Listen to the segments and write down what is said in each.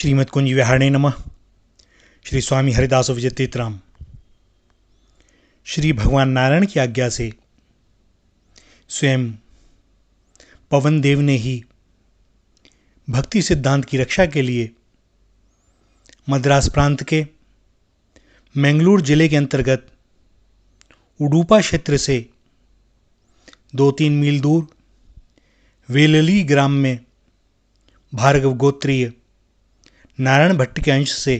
श्रीमद् कुंज विहारणे नमः। श्री स्वामी हरिदास विजय तीर्थराम। श्री भगवान नारायण की आज्ञा से स्वयं पवन देव ने ही भक्ति सिद्धांत की रक्षा के लिए मद्रास प्रांत के मैंगलोर जिले के अंतर्गत उडुपा क्षेत्र से 2-3 मील दूर वेलली ग्राम में भार्गव गोत्रीय नारायण भट्ट के अंश से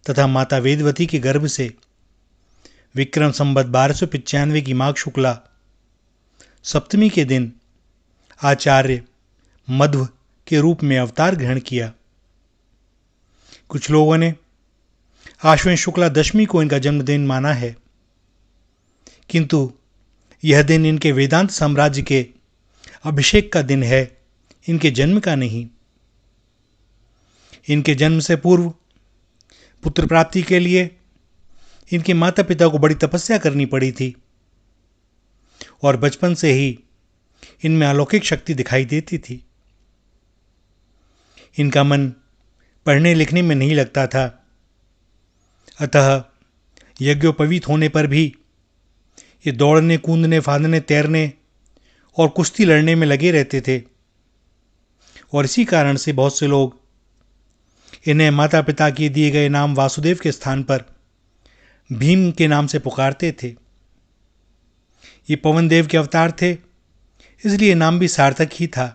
तथा माता वेदवती के गर्भ से विक्रम संवत 1295 की माघ शुक्ला सप्तमी के दिन आचार्य मध्व के रूप में अवतार ग्रहण किया। कुछ लोगों ने आश्विन शुक्ला दशमी को इनका जन्मदिन माना है, किंतु यह दिन इनके वेदांत साम्राज्य के अभिषेक का दिन है, इनके जन्म का नहीं। इनके जन्म से पूर्व पुत्र प्राप्ति के लिए इनके माता पिता को बड़ी तपस्या करनी पड़ी थी और बचपन से ही इनमें अलौकिक शक्ति दिखाई देती थी। इनका मन पढ़ने लिखने में नहीं लगता था, अतः यज्ञोपवीत होने पर भी ये दौड़ने, कूदने, फांदने, तैरने और कुश्ती लड़ने में लगे रहते थे और इसी कारण से बहुत से लोग इन्हें माता पिता के दिए गए नाम वासुदेव के स्थान पर भीम के नाम से पुकारते थे। ये पवन देव के अवतार थे, इसलिए नाम भी सार्थक ही था,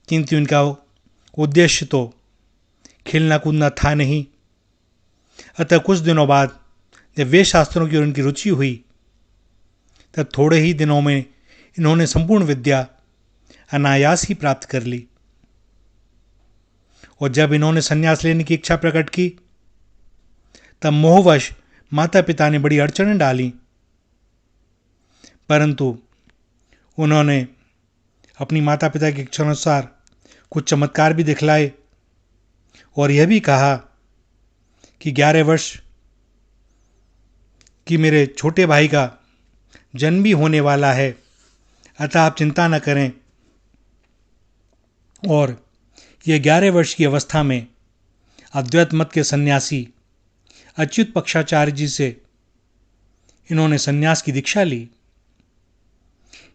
किंतु इनका उद्देश्य तो खेलना कूदना था नहीं। अतः कुछ दिनों बाद जब वेद शास्त्रों की ओर इनकी रुचि हुई, तब थोड़े ही दिनों में इन्होंने संपूर्ण विद्या अनायास ही प्राप्त कर ली। और जब इन्होंने संन्यास लेने की इच्छा प्रकट की, तब मोहवश माता पिता ने बड़ी अड़चनें डाली, परंतु उन्होंने अपनी माता पिता की इच्छा अनुसार कुछ चमत्कार भी दिखलाए और यह भी कहा कि 11 वर्ष की मेरे छोटे भाई का जन्म भी होने वाला है, अतः आप चिंता न करें। और यह 11 वर्ष की अवस्था में अद्वैत मत के सन्यासी अच्युत पक्षाचार्य जी से इन्होंने सन्यास की दीक्षा ली।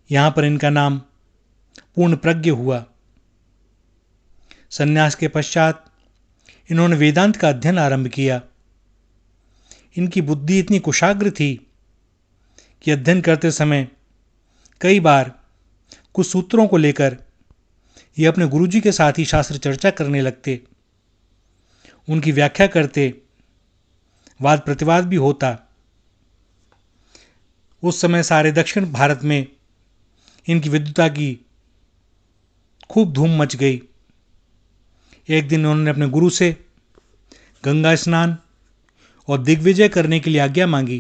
यहाँ पर इनका नाम पूर्ण प्रज्ञ हुआ। सन्यास के पश्चात इन्होंने वेदांत का अध्ययन आरंभ किया। इनकी बुद्धि इतनी कुशाग्र थी कि अध्ययन करते समय कई बार कुछ सूत्रों को लेकर ये अपने गुरुजी के साथ ही शास्त्र चर्चा करने लगते, उनकी व्याख्या करते, वाद प्रतिवाद भी होता। उस समय सारे दक्षिण भारत में इनकी विद्वता की खूब धूम मच गई। एक दिन उन्होंने अपने गुरु से गंगा स्नान और दिग्विजय करने के लिए आज्ञा मांगी,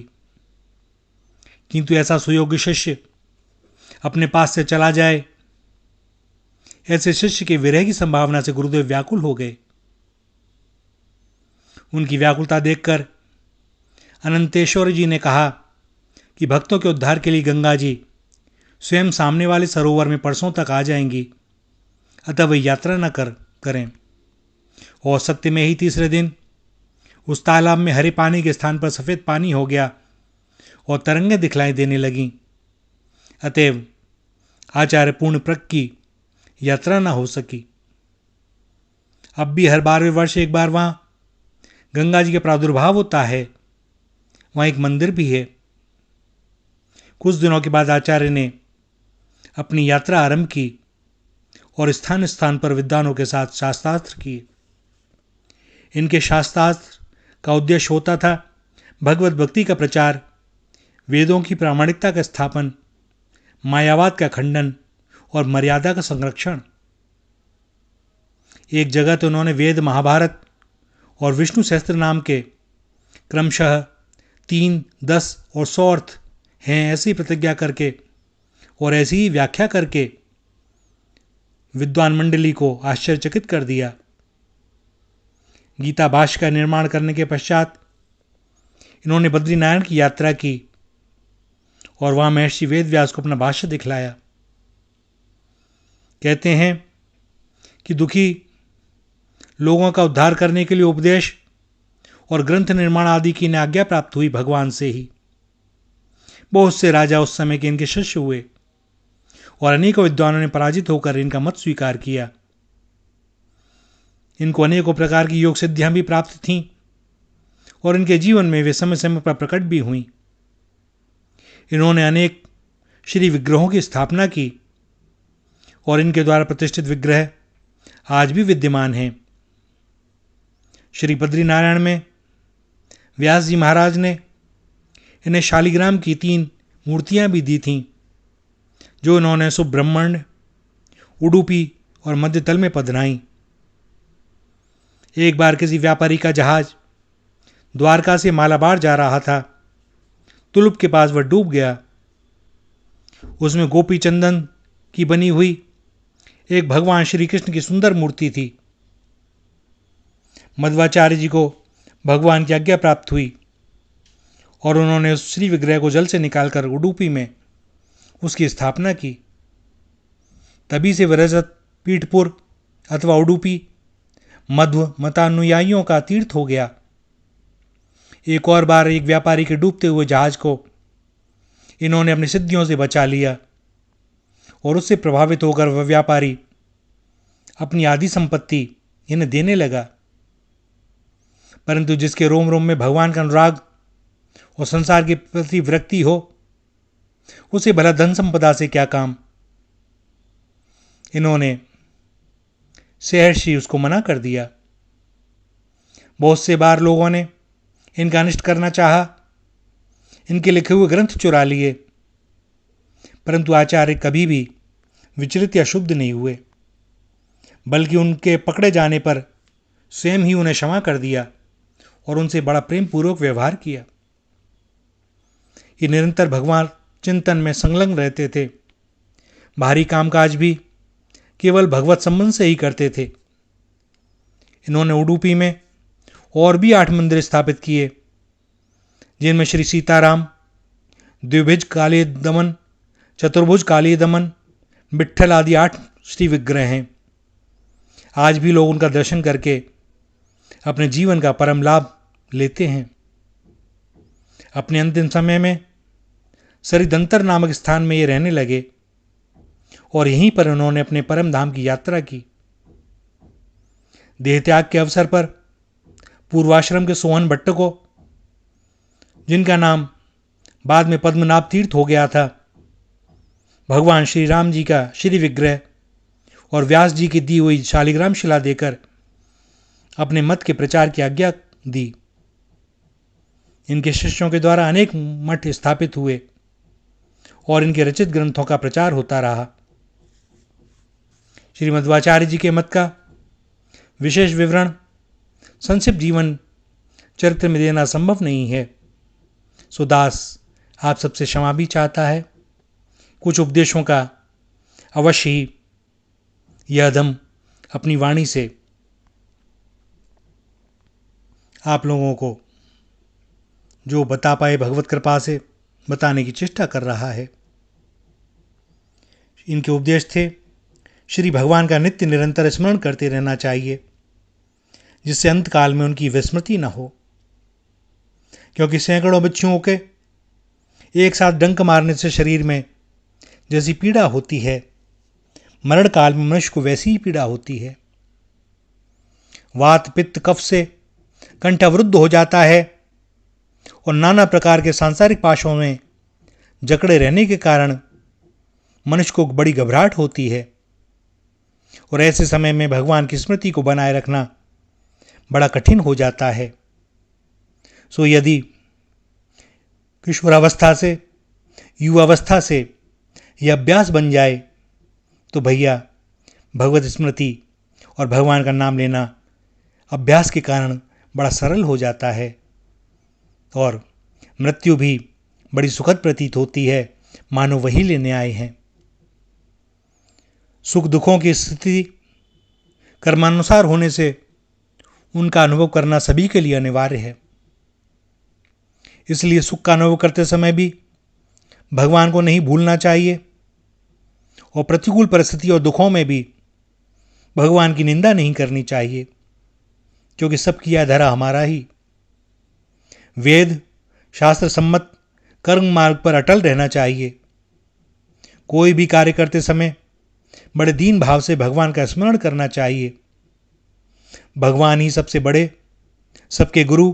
किंतु ऐसा सुयोग्य शिष्य अपने पास से चला जाए, ऐसे शिष्य के विरह की संभावना से गुरुदेव व्याकुल हो गए। उनकी व्याकुलता देखकर अनंतेश्वर जी ने कहा कि भक्तों के उद्धार के लिए गंगा जी स्वयं सामने वाले सरोवर में परसों तक आ जाएंगी, अतः वह यात्रा न करें। और सत्य में ही तीसरे दिन उस तालाब में हरे पानी के स्थान पर सफेद पानी हो गया और तरंगें दिखलाई देने लगीं। अतएव आचार्य पूर्ण प्रज्ञ की यात्रा न हो सकी। अब भी हर 12वें वर्ष एक बार वहां गंगा जी का प्रादुर्भाव होता है, वहां एक मंदिर भी है। कुछ दिनों के बाद आचार्य ने अपनी यात्रा आरंभ की और स्थान स्थान पर विद्वानों के साथ शास्त्रार्थ किए। इनके शास्त्रार्थ का उद्देश्य होता था भगवत भक्ति का प्रचार, वेदों की प्रामाणिकता का स्थापन, मायावाद का खंडन और मर्यादा का संरक्षण। एक जगह तो उन्होंने वेद, महाभारत और विष्णु सहस्त्र नाम के क्रमशः 3, 10 और 100 अर्थ हैं ऐसी प्रतिज्ञा करके और ऐसी ही व्याख्या करके विद्वान मंडली को आश्चर्यचकित कर दिया। गीता भाष्य का निर्माण करने के पश्चात इन्होंने बद्रीनारायण की यात्रा की और वहां महर्षि वेदव्यास को अपना भाष्य दिखलाया। कहते हैं कि दुखी लोगों का उद्धार करने के लिए उपदेश और ग्रंथ निर्माण आदि की इन्हें आज्ञा प्राप्त हुई भगवान से ही। बहुत से राजा उस समय के इनके शिष्य हुए और अनेकों विद्वानों ने पराजित होकर इनका मत स्वीकार किया। इनको अनेकों प्रकार की योग सिद्धियां भी प्राप्त थीं और इनके जीवन में वे समय समय पर प्रकट भी हुई। इन्होंने अनेक श्री विग्रहों की स्थापना की और इनके द्वारा प्रतिष्ठित विग्रह आज भी विद्यमान हैं। श्री बद्रीनारायण में व्यास जी महाराज ने इन्हें शालिग्राम की 3 मूर्तियां भी दी थीं, जो इन्होंने सुब्रह्मण्य, उडुपी और मध्यतल में पधराई। एक बार किसी व्यापारी का जहाज द्वारका से मालाबार जा रहा था। तुलुप के पास वह डूब गया। उसमें गोपी चंदन की बनी हुई एक भगवान श्री कृष्ण की सुंदर मूर्ति थी। मध्वाचार्य जी को भगवान की आज्ञा प्राप्त हुई और उन्होंने उस श्री विग्रह को जल से निकालकर उडुपी में उसकी स्थापना की। तभी से विरजत पीठपुर अथवा उडुपी मध्व मतानुयायियों का तीर्थ हो गया। एक और बार एक व्यापारी के डूबते हुए जहाज को इन्होंने अपनी सिद्धियों से बचा लिया और उससे प्रभावित होकर वह व्यापारी अपनी आधी संपत्ति इन्हें देने लगा। परंतु जिसके रोम रोम में भगवान का अनुराग और संसार के प्रति विरक्ति हो, उसे भला धन संपदा से क्या काम। इन्होंने सहर्षि उसको मना कर दिया। बहुत से बार लोगों ने इनका अनिष्ट करना चाहा, इनके लिखे हुए ग्रंथ चुरा लिए, परंतु आचार्य कभी भी विचलित या शुद्ध नहीं हुए, बल्कि उनके पकड़े जाने पर स्वयं ही उन्हें क्षमा कर दिया और उनसे बड़ा प्रेम पूर्वक व्यवहार किया। ये निरंतर भगवान चिंतन में संलग्न रहते थे। बाहरी कामकाज भी केवल भगवत संबंध से ही करते थे। इन्होंने उडुपी में और भी 8 मंदिर स्थापित किए, जिनमें श्री सीताराम, द्विभुज काली दमन, चतुर्भुज काली दमन, विट्ठल आदि 8 श्री विग्रह हैं। आज भी लोग उनका दर्शन करके अपने जीवन का परम लाभ लेते हैं। अपने अंतिम समय में सरिदंतर नामक स्थान में ये रहने लगे और यहीं पर उन्होंने अपने परम धाम की यात्रा की। देहत्याग के अवसर पर पूर्वाश्रम के सोहन भट्ट को, जिनका नाम बाद में पद्मनाभ तीर्थ हो गया था, भगवान श्री राम जी का श्री विग्रह और व्यास जी की दी हुई शालिग्राम शिला देकर अपने मत के प्रचार की आज्ञा दी। इनके शिष्यों के द्वारा अनेक मठ स्थापित हुए और इनके रचित ग्रंथों का प्रचार होता रहा। श्री मध्वाचार्य जी के मत का विशेष विवरण संक्षिप्त जीवन चरित्र में देना संभव नहीं है। सो दास आप सबसे क्षमा भी चाहता है। कुछ उपदेशों का अवश्य ही यह अधम अपनी वाणी से आप लोगों को जो बता पाए भगवत कृपा से बताने की चेष्टा कर रहा है। इनके उपदेश थे श्री भगवान का नित्य निरंतर स्मरण करते रहना चाहिए, जिससे अंत काल में उनकी विस्मृति न हो। क्योंकि सैकड़ों बिच्छुओं के एक साथ डंक मारने से शरीर में जैसी पीड़ा होती है, मरण काल में मनुष्य को वैसी ही पीड़ा होती है। वात पित्त कफ से कंठ अवरुद्ध हो जाता है और नाना प्रकार के सांसारिक पाशों में जकड़े रहने के कारण मनुष्य को बड़ी घबराहट होती है और ऐसे समय में भगवान की स्मृति को बनाए रखना बड़ा कठिन हो जाता है। सो यदि किशोरावस्था से युवावस्था से यह अभ्यास बन जाए तो भैया भगवत स्मृति और भगवान का नाम लेना अभ्यास के कारण बड़ा सरल हो जाता है और मृत्यु भी बड़ी सुखद प्रतीत होती है, मानो वही लेने आए हैं। सुख दुखों की स्थिति कर्मानुसार होने से उनका अनुभव करना सभी के लिए अनिवार्य है। इसलिए सुख का अनुभव करते समय भी भगवान को नहीं भूलना चाहिए और प्रतिकूल परिस्थिति और दुखों में भी भगवान की निंदा नहीं करनी चाहिए। क्योंकि सब किया धरा हमारा ही। वेद शास्त्र सम्मत कर्म मार्ग पर अटल रहना चाहिए। कोई भी कार्य करते समय बड़े दीन भाव से भगवान का स्मरण करना चाहिए। भगवान ही सबसे बड़े, सबके गुरु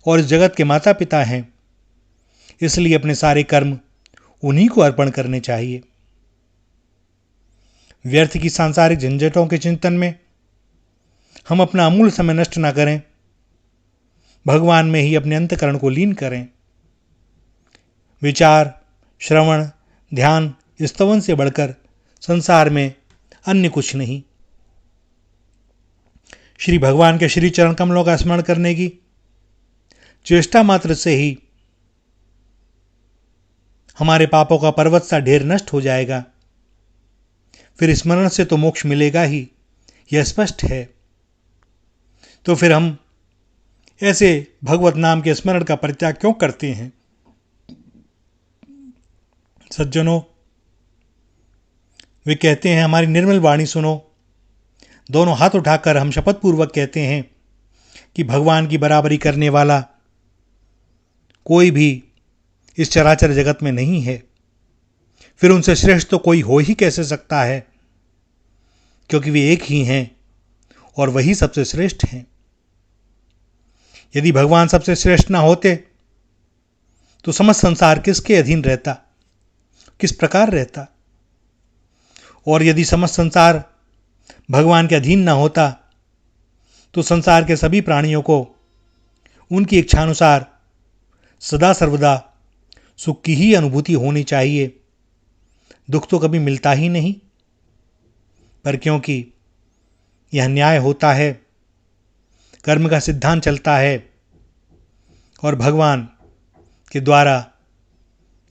और इस जगत के माता पिता हैं, इसलिए अपने सारे कर्म उन्हीं को अर्पण करने चाहिए। व्यर्थ की सांसारिक झंझटों के चिंतन में हम अपना अमूल्य समय नष्ट न करें, भगवान में ही अपने अंतःकरण को लीन करें। विचार, श्रवण, ध्यान, स्तवन से बढ़कर संसार में अन्य कुछ नहीं। श्री भगवान के श्री चरण कमलों का स्मरण करने की चेष्टा मात्र से ही हमारे पापों का पर्वत सा ढेर नष्ट हो जाएगा। फिर स्मरण से तो मोक्ष मिलेगा ही, यह स्पष्ट है। तो फिर हम ऐसे भगवत नाम के स्मरण का परित्याग क्यों करते हैं? सज्जनों, वे कहते हैं, हमारी निर्मल वाणी सुनो। दोनों हाथ उठाकर हम शपथ पूर्वक कहते हैं कि भगवान की बराबरी करने वाला कोई भी इस चराचर जगत में नहीं है। फिर उनसे श्रेष्ठ तो कोई हो ही कैसे सकता है, क्योंकि वे एक ही हैं और वही सबसे श्रेष्ठ हैं। यदि भगवान सबसे श्रेष्ठ ना होते तो समस्त संसार किसके अधीन रहता, किस प्रकार रहता? और यदि समस्त संसार भगवान के अधीन ना होता तो संसार के सभी प्राणियों को उनकी इच्छानुसार सदा सर्वदा सुख की ही अनुभूति होनी चाहिए। दुख तो कभी मिलता ही नहीं। पर क्योंकि यह न्याय होता है, कर्म का सिद्धांत चलता है और भगवान के द्वारा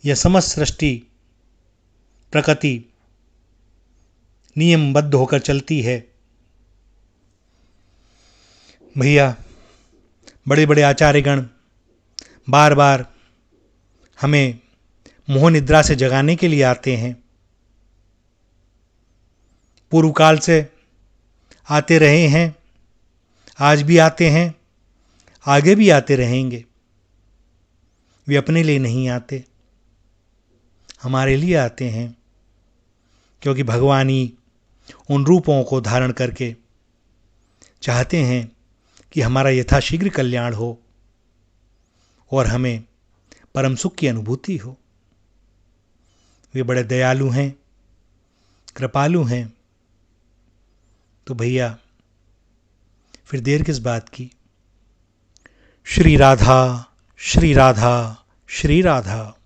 यह समस्त सृष्टि प्रकृति नियमबद्ध होकर चलती है। भैया, बड़े बड़े आचार्यगण बार बार हमें मोह निद्रा से जगाने के लिए आते हैं। पूर्व काल से आते रहे हैं, आज भी आते हैं, आगे भी आते रहेंगे। वे अपने लिए नहीं आते, हमारे लिए आते हैं, क्योंकि भगवान ही उन रूपों को धारण करके चाहते हैं कि हमारा यथाशीघ्र कल्याण हो और हमें परम सुख की अनुभूति हो। वे बड़े दयालु हैं, कृपालु हैं। तो भैया, फिर देर किस बात की? श्री राधा, श्री राधा, श्री राधा।